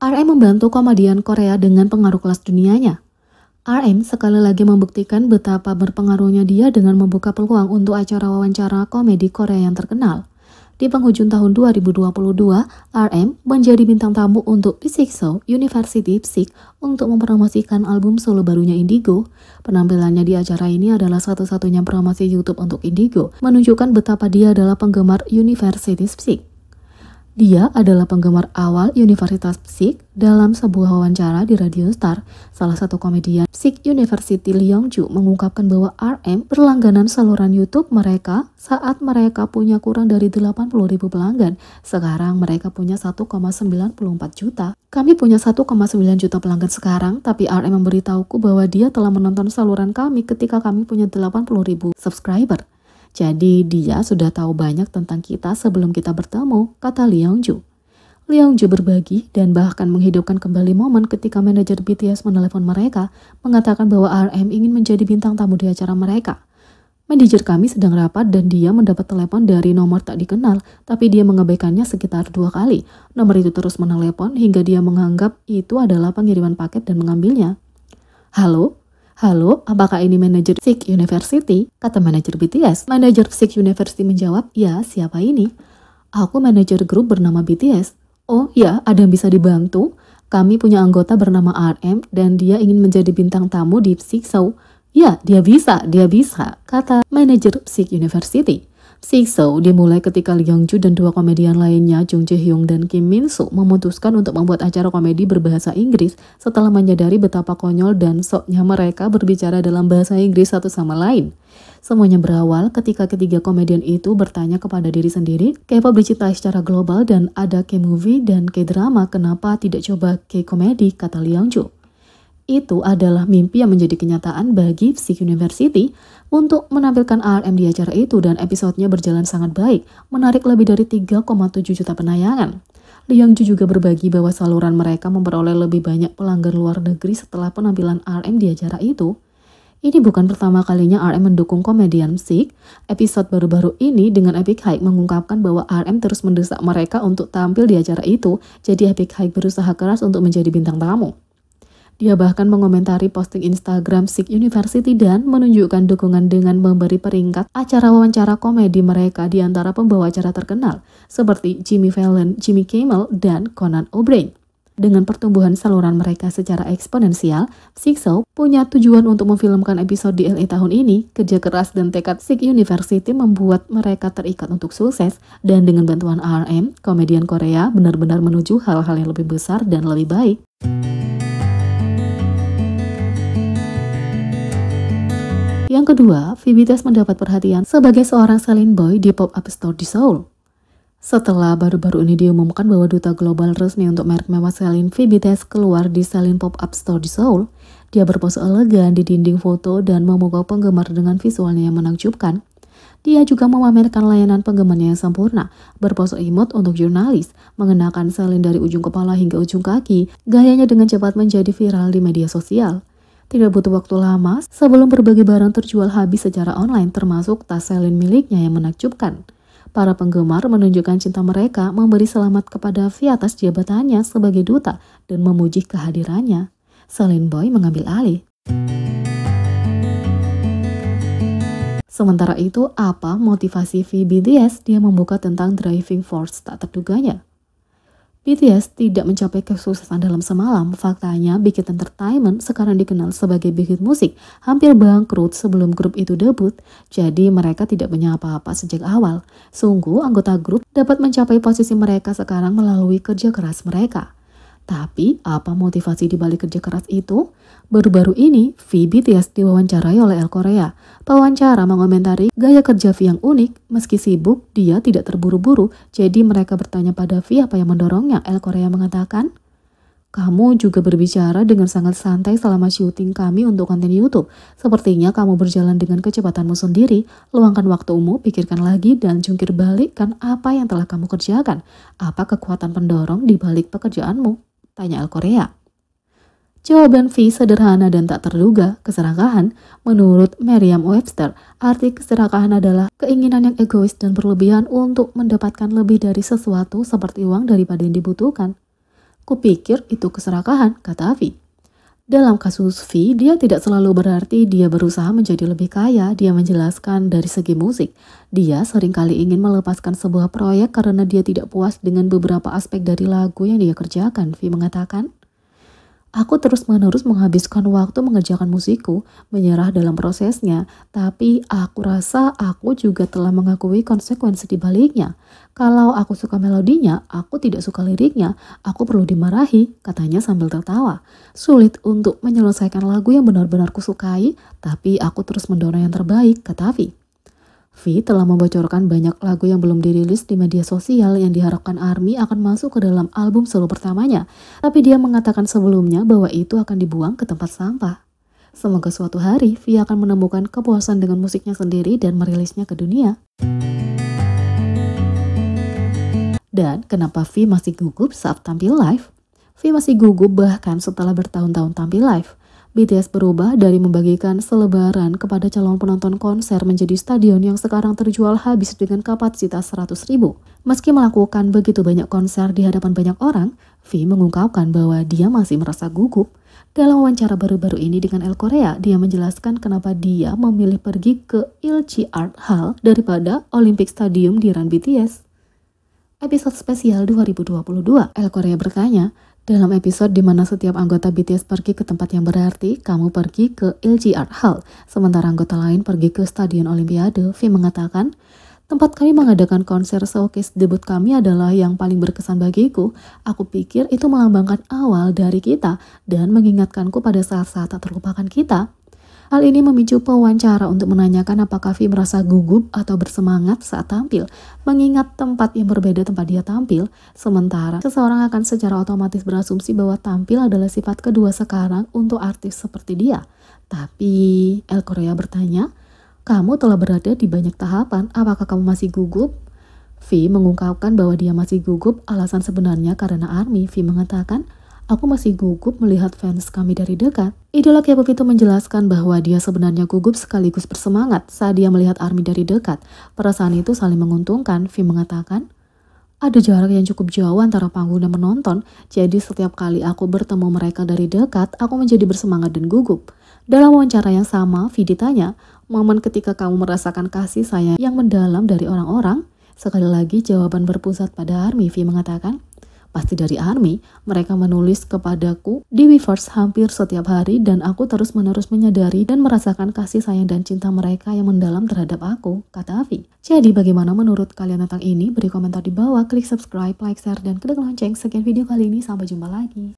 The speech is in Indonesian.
RM membantu komedian Korea dengan pengaruh kelas dunianya. RM sekali lagi membuktikan betapa berpengaruhnya dia dengan membuka peluang untuk acara wawancara komedi Korea yang terkenal. Di penghujung tahun 2022, RM menjadi bintang tamu untuk Psick Show University Psick untuk mempromosikan album solo barunya Indigo. Penampilannya di acara ini adalah satu-satunya promosi YouTube untuk Indigo, menunjukkan betapa dia adalah penggemar University Psick. Dia adalah penggemar awal Universitas Psick. Dalam sebuah wawancara di Radio Star, salah satu komedian Psick University Lee Yong-ju mengungkapkan bahwa RM berlangganan saluran YouTube mereka saat mereka punya kurang dari 80.000 pelanggan. Sekarang mereka punya 1,94 juta. Kami punya 1,9 juta pelanggan sekarang, tapi RM memberitahuku bahwa dia telah menonton saluran kami ketika kami punya 80.000 subscriber. Jadi dia sudah tahu banyak tentang kita sebelum kita bertemu, kata Lee Yong-ju. Lee Yong-ju berbagi dan bahkan menghidupkan kembali momen ketika manajer BTS menelepon mereka, mengatakan bahwa RM ingin menjadi bintang tamu di acara mereka. Manajer kami sedang rapat dan dia mendapat telepon dari nomor tak dikenal, tapi dia mengabaikannya sekitar 2 kali. Nomor itu terus menelepon hingga dia menganggap itu adalah pengiriman paket dan mengambilnya. Halo, apakah ini manajer Psick University? Kata manajer BTS. Manajer Psick University menjawab, ya, siapa ini? Aku manajer grup bernama BTS. Oh ya, ada yang bisa dibantu? Kami punya anggota bernama RM dan dia ingin menjadi bintang tamu di Psick Show. Ya, dia bisa, kata manajer Psick University. Psick Show dimulai ketika Lee Yong-ju dan 2 komedian lainnya, Jung Jae-hyung dan Kim Min-soo, memutuskan untuk membuat acara komedi berbahasa Inggris setelah menyadari betapa konyol dan soknya mereka berbicara dalam bahasa Inggris satu sama lain. Semuanya berawal ketika ketiga komedian itu bertanya kepada diri sendiri, K-pop dicintai secara global dan ada K-movie dan K-drama, kenapa tidak coba K-komedi, kata Lee Yong-ju. Itu adalah mimpi yang menjadi kenyataan bagi Psick University untuk menampilkan RM di acara itu dan episodenya berjalan sangat baik, menarik lebih dari 3,7 juta penayangan. Lee Yong-ju juga berbagi bahwa saluran mereka memperoleh lebih banyak pelanggan luar negeri setelah penampilan RM di acara itu. Ini bukan pertama kalinya RM mendukung komedian Psick. Episode baru-baru ini dengan Epic High mengungkapkan bahwa RM terus mendesak mereka untuk tampil di acara itu, jadi Epic High berusaha keras untuk menjadi bintang tamu. Dia bahkan mengomentari posting Instagram Psick University dan menunjukkan dukungan dengan memberi peringkat acara wawancara komedi mereka di antara pembawa acara terkenal seperti Jimmy Fallon, Jimmy Kimmel, dan Conan O'Brien. Dengan pertumbuhan saluran mereka secara eksponensial, Psick Show punya tujuan untuk memfilmkan episode di LA tahun ini. Kerja keras dan tekad Psick University membuat mereka terikat untuk sukses, dan dengan bantuan RM, komedian Korea benar-benar menuju hal-hal yang lebih besar dan lebih baik. Yang kedua, BTS mendapat perhatian sebagai seorang selling boy di pop-up store di Seoul. Setelah baru-baru ini diumumkan bahwa duta global resmi untuk merek mewah Celine BTS keluar di Celine pop-up store di Seoul, dia berpose elegan di dinding foto dan memukau penggemar dengan visualnya yang menakjubkan. Dia juga memamerkan layanan penggemarnya yang sempurna, berpose imut untuk jurnalis, mengenakan Celine dari ujung kepala hingga ujung kaki, gayanya dengan cepat menjadi viral di media sosial. Tidak butuh waktu lama sebelum berbagai barang terjual habis secara online, termasuk tas Celine miliknya yang menakjubkan. Para penggemar menunjukkan cinta mereka, memberi selamat kepada V atas jabatannya sebagai duta dan memuji kehadirannya. Celine Boy mengambil alih. Sementara itu, apa motivasi V BTS? Dia membuka tentang driving force tak terduganya. BTS tidak mencapai kesuksesan dalam semalam. Faktanya, Big Hit Entertainment, sekarang dikenal sebagai Big Hit Music, hampir bangkrut sebelum grup itu debut, jadi mereka tidak punya apa-apa sejak awal. Sungguh, anggota grup dapat mencapai posisi mereka sekarang melalui kerja keras mereka. Tapi, apa motivasi di balik kerja keras itu? Baru-baru ini, V BTS diwawancarai oleh El Korea. Pewawancara mengomentari gaya kerja V yang unik. Meski sibuk, dia tidak terburu-buru. Jadi mereka bertanya pada V apa yang mendorongnya. El Korea mengatakan, kamu juga berbicara dengan sangat santai selama syuting kami untuk konten YouTube. Sepertinya kamu berjalan dengan kecepatanmu sendiri. Luangkan waktumu, pikirkan lagi, dan jungkir balikkan apa yang telah kamu kerjakan. Apa kekuatan pendorong di balik pekerjaanmu? Tanya El Korea. Jawaban V sederhana dan tak terduga, keserakahan. Menurut Merriam-Webster, arti keserakahan adalah keinginan yang egois dan berlebihan untuk mendapatkan lebih dari sesuatu seperti uang daripada yang dibutuhkan. Kupikir itu keserakahan, kata Vi. Dalam kasus V, dia tidak selalu berarti dia berusaha menjadi lebih kaya. Dia menjelaskan dari segi musik. Dia seringkali ingin melepaskan sebuah proyek karena dia tidak puas dengan beberapa aspek dari lagu yang dia kerjakan. V mengatakan, aku terus-menerus menghabiskan waktu mengerjakan musikku, menyerah dalam prosesnya, tapi aku rasa aku juga telah mengakui konsekuensi di baliknya. Kalau aku suka melodinya, aku tidak suka liriknya, aku perlu dimarahi, katanya sambil tertawa. Sulit untuk menyelesaikan lagu yang benar-benar kusukai, tapi aku terus mendorong yang terbaik, kata Vi. V telah membocorkan banyak lagu yang belum dirilis di media sosial yang diharapkan ARMY akan masuk ke dalam album solo pertamanya. Tapi dia mengatakan sebelumnya bahwa itu akan dibuang ke tempat sampah. Semoga suatu hari V akan menemukan kepuasan dengan musiknya sendiri dan merilisnya ke dunia. Dan kenapa V masih gugup saat tampil live? V masih gugup bahkan setelah bertahun-tahun tampil live. BTS berubah dari membagikan selebaran kepada calon penonton konser menjadi stadion yang sekarang terjual habis dengan kapasitas 100.000. Meski melakukan begitu banyak konser di hadapan banyak orang, V mengungkapkan bahwa dia masih merasa gugup. Dalam wawancara baru-baru ini dengan Elle Korea, dia menjelaskan kenapa dia memilih pergi ke Ilchi Art Hall daripada Olympic Stadium di run BTS. Episode spesial 2022, Elle Korea bertanya, dalam episode di mana setiap anggota BTS pergi ke tempat yang berarti, kamu pergi ke Ilchi Art Hall, sementara anggota lain pergi ke Stadion Olimpiade. V mengatakan, tempat kami mengadakan konser showcase debut kami adalah yang paling berkesan bagiku. Aku pikir itu melambangkan awal dari kita dan mengingatkanku pada saat-saat tak terlupakan kita. Hal ini memicu pewawancara untuk menanyakan apakah V merasa gugup atau bersemangat saat tampil, mengingat tempat yang berbeda tempat dia tampil, sementara seseorang akan secara otomatis berasumsi bahwa tampil adalah sifat kedua sekarang untuk artis seperti dia. Tapi Elle Korea bertanya, kamu telah berada di banyak tahapan, apakah kamu masih gugup? V mengungkapkan bahwa dia masih gugup, alasan sebenarnya karena ARMY. V mengatakan, aku masih gugup melihat fans kami dari dekat. Idola K-pop itu menjelaskan bahwa dia sebenarnya gugup sekaligus bersemangat saat dia melihat ARMY dari dekat. Perasaan itu saling menguntungkan. V mengatakan, ada jarak yang cukup jauh antara panggung dan penonton, jadi setiap kali aku bertemu mereka dari dekat, aku menjadi bersemangat dan gugup. Dalam wawancara yang sama, V ditanya, momen ketika kamu merasakan kasih sayang yang mendalam dari orang-orang? Sekali lagi jawaban berpusat pada ARMY. V mengatakan, pasti dari ARMY, mereka menulis kepadaku di Weverse hampir setiap hari dan aku terus-menerus menyadari dan merasakan kasih sayang dan cinta mereka yang mendalam terhadap aku, kata Avi. Jadi bagaimana menurut kalian tentang ini? Beri komentar di bawah, klik subscribe, like, share, dan klik lonceng. Sekian video kali ini, sampai jumpa lagi.